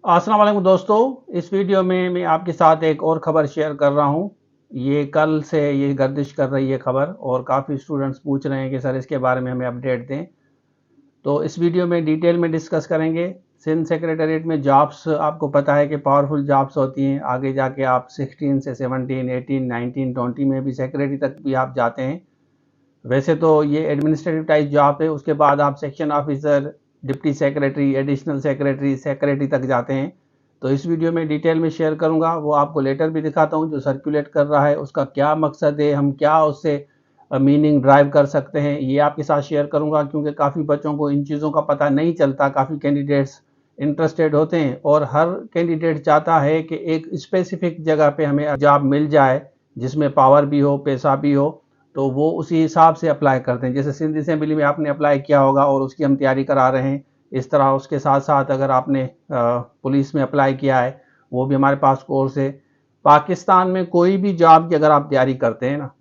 अस्सलाम वालेकुम दोस्तों। इस वीडियो में मैं आपके साथ एक और ख़बर शेयर कर रहा हूँ। ये कल से ये गर्दिश कर रही है ख़बर और काफ़ी स्टूडेंट्स पूछ रहे हैं कि सर इसके बारे में हमें अपडेट दें। तो इस वीडियो में डिटेल में डिस्कस करेंगे। सिंध सेक्रेटेरिएट में जॉब्स आपको पता है कि पावरफुल जॉब्स होती हैं। आगे जाके आप 16 से 17, 18, 19, 20 में भी सेक्रेटरी तक भी आप जाते हैं। वैसे तो ये एडमिनिस्ट्रेटिव टाइप जॉब है। उसके बाद आप section officer, deputy secretary, additional secretary, secretary तक जाते हैं। तो इस वीडियो में डिटेल में शेयर करूंगा। वो आपको लेटर भी दिखाता हूं जो सर्कुलेट कर रहा है, उसका क्या मकसद है, हम क्या उससे मीनिंग ड्राइव कर सकते हैं, ये आपके साथ शेयर करूंगा। क्योंकि काफ़ी बच्चों को इन चीज़ों का पता नहीं चलता। काफ़ी कैंडिडेट्स इंटरेस्टेड होते हैं और हर कैंडिडेट चाहता है कि एक स्पेसिफिक जगह पे हमें जॉब मिल जाए जिसमें पावर भी हो, पैसा भी हो। तो वो उसी हिसाब से अप्लाई करते हैं। जैसे सिंध असेंबली में आपने अप्लाई किया होगा और उसकी हम तैयारी करा रहे हैं। इस तरह उसके साथ साथ अगर आपने पुलिस में अप्लाई किया है, वो भी हमारे पास कोर्स है। पाकिस्तान में कोई भी जॉब की अगर आप तैयारी करते हैं ना,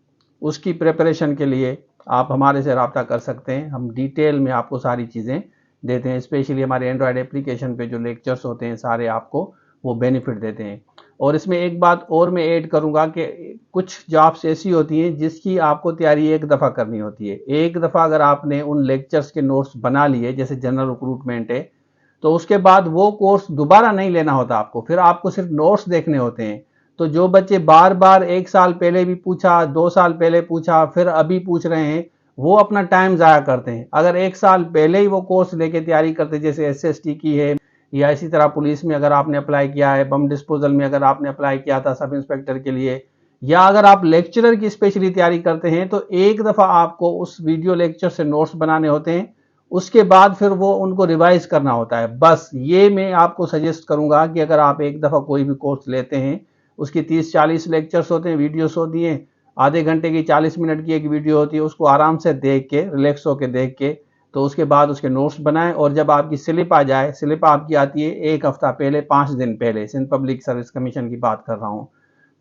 उसकी प्रिपरेशन के लिए आप हमारे से रब्ता कर सकते हैं। हम डिटेल में आपको सारी चीज़ें देते हैं। स्पेशली हमारे एंड्रॉयड एप्लीकेशन पे जो लेक्चर्स होते हैं सारे आपको वो बेनिफिट देते हैं। और इसमें एक बात और मैं ऐड करूंगा कि कुछ जॉब्स ऐसी होती हैं जिसकी आपको तैयारी एक दफ़ा करनी होती है। एक दफ़ा अगर आपने उन लेक्चर्स के नोट्स बना लिए, जैसे जनरल रिक्रूटमेंट है, तो उसके बाद वो कोर्स दोबारा नहीं लेना होता आपको। फिर आपको सिर्फ नोट्स देखने होते हैं। तो जो बच्चे बार बार 1 साल पहले भी पूछा, 2 साल पहले पूछा, फिर अभी पूछ रहे हैं, वो अपना टाइम ज़ाया करते हैं। अगर 1 साल पहले ही वो कोर्स लेके तैयारी करते, जैसे SST की है या इसी तरह पुलिस में अगर आपने अप्लाई किया है, बम डिस्पोजल में अगर आपने अप्लाई किया था सब इंस्पेक्टर के लिए, या अगर आप लेक्चरर की स्पेशली तैयारी करते हैं, तो एक दफ़ा आपको उस वीडियो लेक्चर से नोट्स बनाने होते हैं। उसके बाद फिर वो उनको रिवाइज करना होता है। बस ये मैं आपको सजेस्ट करूंगा कि अगर आप एक दफ़ा कोई भी कोर्स लेते हैं, उसकी 30-40 लेक्चर्स होते हैं, वीडियोस होती हैं, आधे घंटे की 40 मिनट की एक वीडियो होती है, उसको आराम से देख के, रिलैक्स होकर देख के, तो उसके बाद उसके नोट्स बनाएं। और जब आपकी स्लिप आ जाए, स्लिप आपकी आती है 1 हफ्ता पहले, 5 दिन पहले। सिंध पब्लिक सर्विस कमीशन की बात कर रहा हूँ,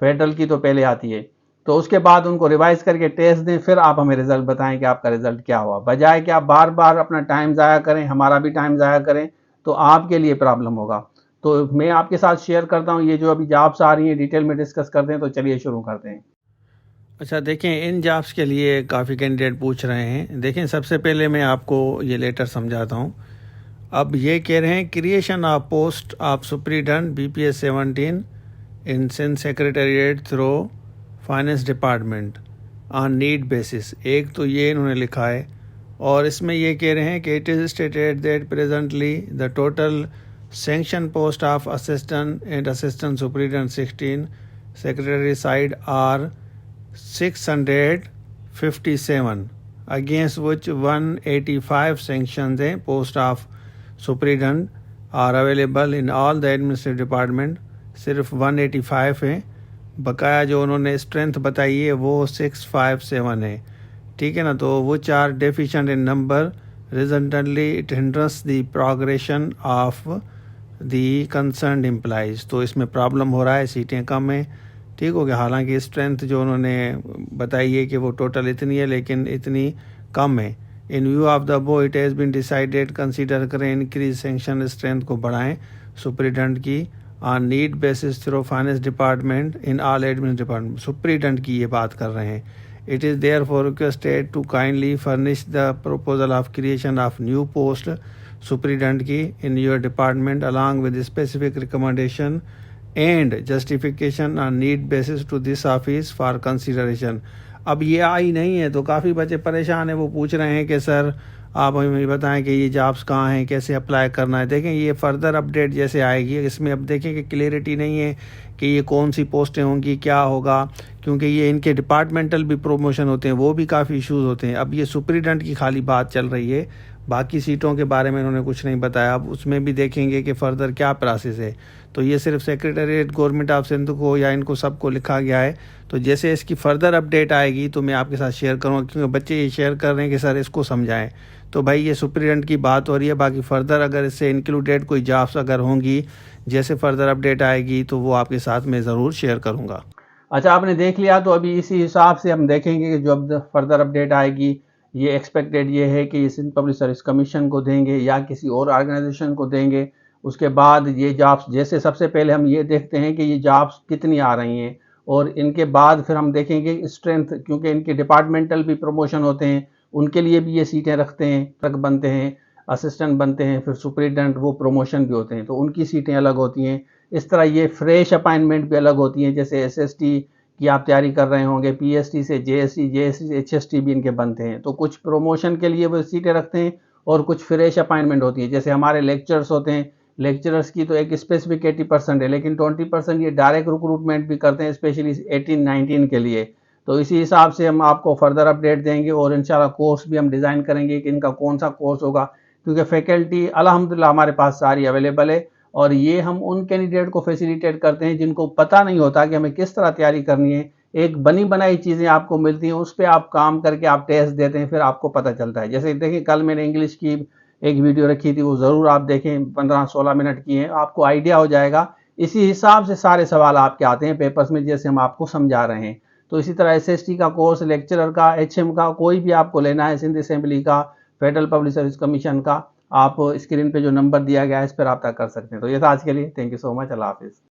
फेडरल की तो पहले आती है। तो उसके बाद उनको रिवाइज करके टेस्ट दें, फिर आप हमें रिजल्ट बताएं कि आपका रिजल्ट क्या हुआ। बजाय कि आप बार बार अपना टाइम ज़ाया करें, हमारा भी टाइम ज़ाया करें, तो आपके लिए प्रॉब्लम होगा। तो मैं आपके साथ शेयर करता हूँ ये जो अभी जॉब्स आ रही हैं, डिटेल में डिस्कस करते हैं। तो चलिए शुरू करते हैं। अच्छा, देखें, इन जॉब्स के लिए काफ़ी कैंडिडेट पूछ रहे हैं। देखें, सबसे पहले मैं आपको ये लेटर समझाता हूँ। अब ये कह रहे हैं creation of post of superintendent BPS 17 in Sindh secretariat through finance department on need basis. एक तो ये इन्होंने लिखा है और इसमें ये कह रहे हैं कि it is stated that presently the total sanction post of assistant and assistant superintendent 16 secretary side are 657, against which 185 sanctions post of superintendent are available in all the administrative department। सिर्फ 185 है। बकाया जो उन्होंने स्ट्रेंथ बताई है वो 657 है। ठीक है ना। तो वो चार deficient in number, resultantly it hinders the progression of the concerned employees. तो इसमें प्रॉब्लम हो रहा है, सीटें कम हैं। ठीक हो गया। हालांकि स्ट्रेंथ जो उन्होंने बताई है कि वो टोटल इतनी है, लेकिन इतनी कम है। In view of the above it has been decided, consider करें इंक्रीज सैंक्शन स्ट्रेंथ को बढ़ाएं सुप्रीडेंट की on need basis through finance department in all admin department. Superintendent की ये बात कर रहे हैं। It is therefore requested to kindly furnish the proposal of creation of new post superintendent की in your department along with specific recommendation and justification on need basis to this office for consideration. अब ये आई नहीं है तो काफ़ी बच्चे परेशान हैं। वो पूछ रहे हैं कि सर आप हमें बताएं कि ये जॉब्स कहाँ हैं, कैसे अप्लाई करना है। देखें, ये फर्दर अपडेट जैसे आएगी इसमें अब देखें कि क्लियरिटी नहीं है कि ये कौन सी पोस्टें होंगी, क्या होगा, क्योंकि ये इनके डिपार्टमेंटल भी प्रोमोशन होते हैं, वो भी काफ़ी इश्यूज़ होते हैं। अब ये सुप्रीडेंट की खाली बात चल रही है, बाकी सीटों के बारे में इन्होंने कुछ नहीं बताया। अब उसमें भी देखेंगे कि फ़र्दर क्या प्रोसेस है। तो ये सिर्फ सेक्रेटेरिएट गवर्नमेंट ऑफ सिंध को या इनको सबको लिखा गया है। तो जैसे इसकी फ़र्दर अपडेट आएगी तो मैं आपके साथ शेयर करूँगा, क्योंकि बच्चे ये शेयर कर रहे हैं कि सर इसको समझाएं। तो भाई ये सुप्रीडेंट की बात हो रही है। बाकी फ़र्दर अगर इससे इंक्लूडेड कोई जॉब्स अगर होंगी, जैसे फ़र्दर अपडेट आएगी तो वो आपके साथ मैं ज़रूर शेयर करूँगा। अच्छा, आपने देख लिया तो अभी इसी हिसाब से हम देखेंगे कि जो अब फर्दर अपडेट आएगी, ये एक्सपेक्टेड ये है कि ये सिंध पब्लिक सर्विस कमीशन को देंगे या किसी और ऑर्गेनाइजेशन को देंगे। उसके बाद ये जॉब्स, जैसे सबसे पहले हम ये देखते हैं कि ये जॉब्स कितनी आ रही हैं, और इनके बाद फिर हम देखेंगे स्ट्रेंथ, क्योंकि इनके डिपार्टमेंटल भी प्रमोशन होते हैं, उनके लिए भी ये सीटें रखते हैं, क्लर्क बनते हैं, असिस्टेंट बनते हैं, फिर सुपरिटेंडेंट, वो प्रमोशन भी होते हैं, तो उनकी सीटें अलग होती हैं। इस तरह ये फ्रेश अपॉइंटमेंट भी अलग होती हैं, जैसे एसएसटी की आप तैयारी कर रहे होंगे, पीएसटी से जेएसटी, जेएसटी से एचएसटी भी इनके बनते हैं। तो कुछ प्रमोशन के लिए वो सीटें रखते हैं और कुछ फ्रेश अपॉइंटमेंट होती है। जैसे हमारे लेक्चरर्स होते हैं, लेक्चरर्स की तो एक स्पेसिफिक 80% है, लेकिन 20% ये डायरेक्ट रिक्रूटमेंट भी करते हैं, स्पेशली 18-19 के लिए। तो इसी हिसाब से हम आपको फर्दर अपडेट देंगे, और इंशाल्लाह कोर्स भी हम डिज़ाइन करेंगे कि इनका कौन सा कोर्स होगा, क्योंकि फैकल्टी अल्हम्दुलिल्लाह हमारे पास सारी अवेलेबल है, और ये हम उन कैंडिडेट को फैसिलिटेट करते हैं जिनको पता नहीं होता कि हमें किस तरह तैयारी करनी है। एक बनी बनाई चीज़ें आपको मिलती हैं, उस पर आप काम करके आप टेस्ट देते हैं, फिर आपको पता चलता है। जैसे देखिए, कल मैंने इंग्लिश की एक वीडियो रखी थी, वो ज़रूर आप देखें, 15-16 मिनट की है, आपको आइडिया हो जाएगा। इसी हिसाब से सारे सवाल आपके आते हैं पेपर्स में, जैसे हम आपको समझा रहे हैं। तो इसी तरह एसएसटी का कोर्स, लेक्चरर का, एचएम का, कोई भी आपको लेना है, सिंध असेंबली का, फेडरल पब्लिक सर्विस कमीशन का, आप स्क्रीन पे जो नंबर दिया गया है इस पर रब्ता कर सकते हैं। तो ये था आज के लिए। Thank you so much. अल्लाह हाफिज़।